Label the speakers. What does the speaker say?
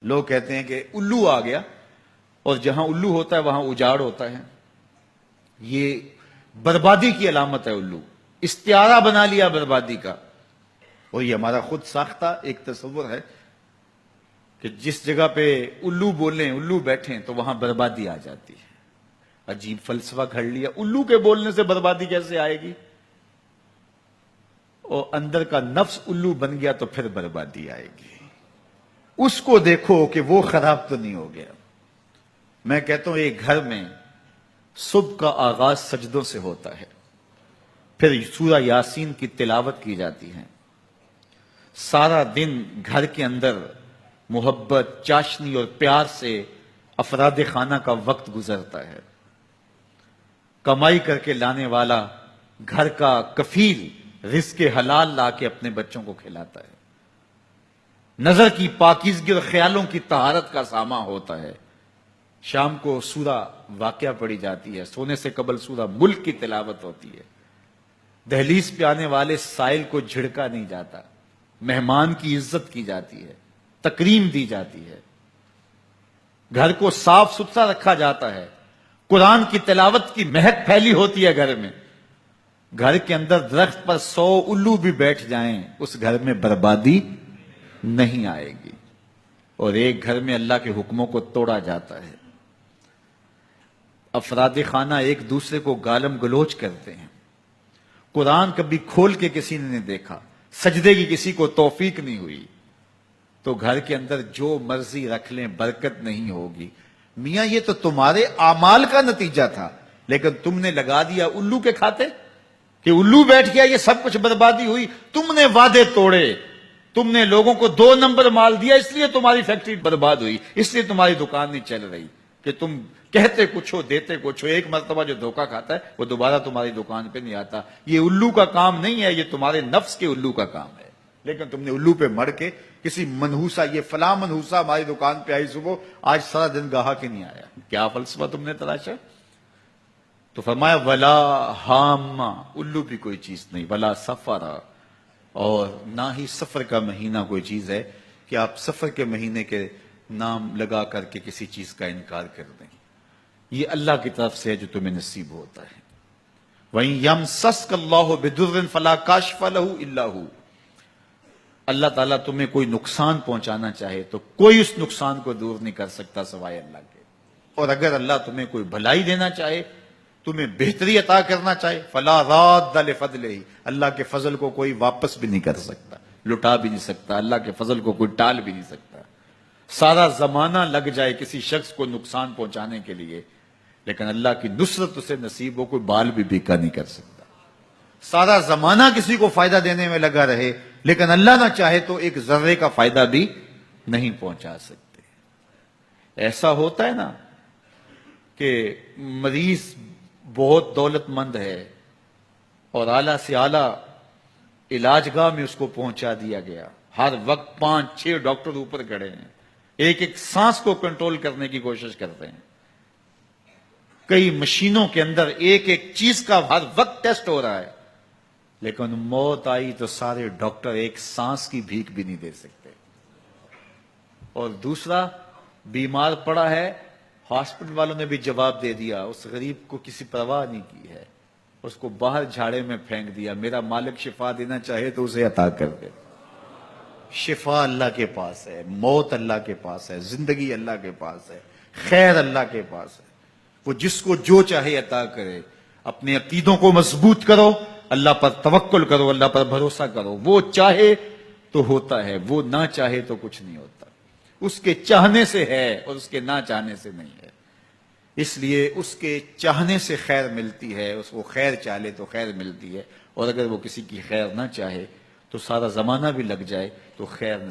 Speaker 1: لوگ کہتے ہیں کہ الو آ گیا اور جہاں الو ہوتا ہے وہاں اجاڑ ہوتا ہے. یہ بربادی کی علامت ہے. الو استعارہ بنا لیا بربادی کا. اور یہ ہمارا خود ساختہ ایک تصور ہے کہ جس جگہ پہ الو بولیں، الو بیٹھیں تو وہاں بربادی آ جاتی ہے. عجیب فلسفہ گھڑ لیا. الو کے بولنے سے بربادی کیسے آئے گی؟ اور اندر کا نفس الو بن گیا تو پھر بربادی آئے گی. اس کو دیکھو کہ وہ خراب تو نہیں ہو گیا. میں کہتا ہوں ایک گھر میں صبح کا آغاز سجدوں سے ہوتا ہے، پھر سورہ یاسین کی تلاوت کی جاتی ہے. سارا دن گھر کے اندر محبت، چاشنی اور پیار سے افراد خانہ کا وقت گزرتا ہے. کمائی کر کے لانے والا گھر کا کفیل رزق حلال لا کے اپنے بچوں کو کھلاتا ہے. نظر کی پاکیزگی اور خیالوں کی طہارت کا سامان ہوتا ہے. شام کو سورہ واقعہ پڑھی جاتی ہے. سونے سے قبل سورہ ملک کی تلاوت ہوتی ہے. دہلیز پہ آنے والے سائل کو جھڑکا نہیں جاتا. مہمان کی عزت کی جاتی ہے، تکریم دی جاتی ہے. گھر کو صاف ستھرا رکھا جاتا ہے. قرآن کی تلاوت کی مہک پھیلی ہوتی ہے گھر میں. گھر کے اندر درخت پر 100 الو بھی بیٹھ جائیں اس گھر میں بربادی نہیں آئے گی. اور ایک گھر میں اللہ کے حکموں کو توڑا جاتا ہے. افراد خانہ ایک دوسرے کو گالم گلوچ کرتے ہیں. قرآن کبھی کھول کے کسی نے نہیں دیکھا. سجدے کی کسی کو توفیق نہیں ہوئی تو گھر کے اندر جو مرضی رکھ لیں برکت نہیں ہوگی. میاں یہ تو تمہارے اعمال کا نتیجہ تھا، لیکن تم نے لگا دیا الو کے کھاتے کہ الو بیٹھ گیا، یہ سب کچھ بربادی ہوئی. تم نے وعدے توڑے، تم نے لوگوں کو 2 نمبر مال دیا، اس لیے تمہاری فیکٹری برباد ہوئی، اس لیے تمہاری دکان نہیں چل رہی. کہ تم کہتے کچھ ہو دیتے کچھ ہو. ایک مرتبہ جو دھوکہ کھاتا ہے وہ دوبارہ تمہاری دکان پہ نہیں آتا. یہ الو کا کام نہیں ہے، یہ تمہارے نفس کے الو کا کام ہے. لیکن تم نے الو پہ مر کے کسی منحوسا، یہ فلاں منحوسا ہماری دکان پہ آئی صبح، آج سارا دن گاہک ہی نہیں آیا. کیا فلسفہ تم نے تراشا؟ تو فرمایا ولا ہامہ، الو بھی کوئی چیز نہیں. ولا سفرا، اور نہ ہی سفر کا مہینہ کوئی چیز ہے کہ آپ سفر کے مہینے کے نام لگا کر کے کسی چیز کا انکار کر دیں. یہ اللہ کی طرف سے ہے جو تمہیں نصیب ہوتا ہے. وَإِن يَمْسَسْكَ اللَّهُ بِضُرٍّ فَلَا كَاشِفَ لَهُ إِلَّا هُوَ. اللہ تعالیٰ تمہیں کوئی نقصان پہنچانا چاہے تو کوئی اس نقصان کو دور نہیں کر سکتا سوائے اللہ کے. اور اگر اللہ تمہیں کوئی بھلائی دینا چاہے، تمہیں بہتری عطا کرنا چاہے، فَلَا رَادَّ لِفَضْلِهِ، اللہ کے فضل کو کوئی واپس بھی نہیں کر سکتا، لٹا بھی نہیں سکتا. اللہ کے فضل کو کوئی ٹال بھی نہیں سکتا. سارا زمانہ لگ جائے کسی شخص کو نقصان پہنچانے کے لیے، لیکن اللہ کی نصرت اسے نصیب ہو، کوئی بال بھی بیکا نہیں کر سکتا. سارا زمانہ کسی کو فائدہ دینے میں لگا رہے، لیکن اللہ نہ چاہے تو ایک ذرے کا فائدہ بھی نہیں پہنچا سکتے. ایسا ہوتا ہے نا کہ مریض بہت دولت مند ہے اور اعلیٰ سے اعلیٰ علاج گاہ میں اس کو پہنچا دیا گیا. ہر وقت 5-6 ڈاکٹر اوپر کھڑے ہیں، ایک ایک سانس کو کنٹرول کرنے کی کوشش کرتے ہیں. کئی مشینوں کے اندر ایک ایک چیز کا ہر وقت ٹیسٹ ہو رہا ہے، لیکن موت آئی تو سارے ڈاکٹر ایک سانس کی بھیک بھی نہیں دے سکتے. اور دوسرا بیمار پڑا ہے، ہاسپٹل والوں نے بھی جواب دے دیا، اس غریب کو کسی پرواہ نہیں کی ہے، اس کو باہر جھاڑے میں پھینک دیا. میرا مالک شفا دینا چاہے تو اسے عطا کر دے. شفا اللہ کے پاس ہے، موت اللہ کے پاس ہے، زندگی اللہ کے پاس ہے، خیر اللہ کے پاس ہے. وہ جس کو جو چاہے عطا کرے. اپنے عقیدوں کو مضبوط کرو، اللہ پر توکل کرو، اللہ پر بھروسہ کرو. وہ چاہے تو ہوتا ہے، وہ نہ چاہے تو کچھ نہیں ہوتا. اس کے چاہنے سے ہے اور اس کے نہ چاہنے سے نہیں ہے. اس لیے اس کے چاہنے سے خیر ملتی ہے، اس کو خیر چاہے تو خیر ملتی ہے. اور اگر وہ کسی کی خیر نہ چاہے تو سارا زمانہ بھی لگ جائے تو خیر نہ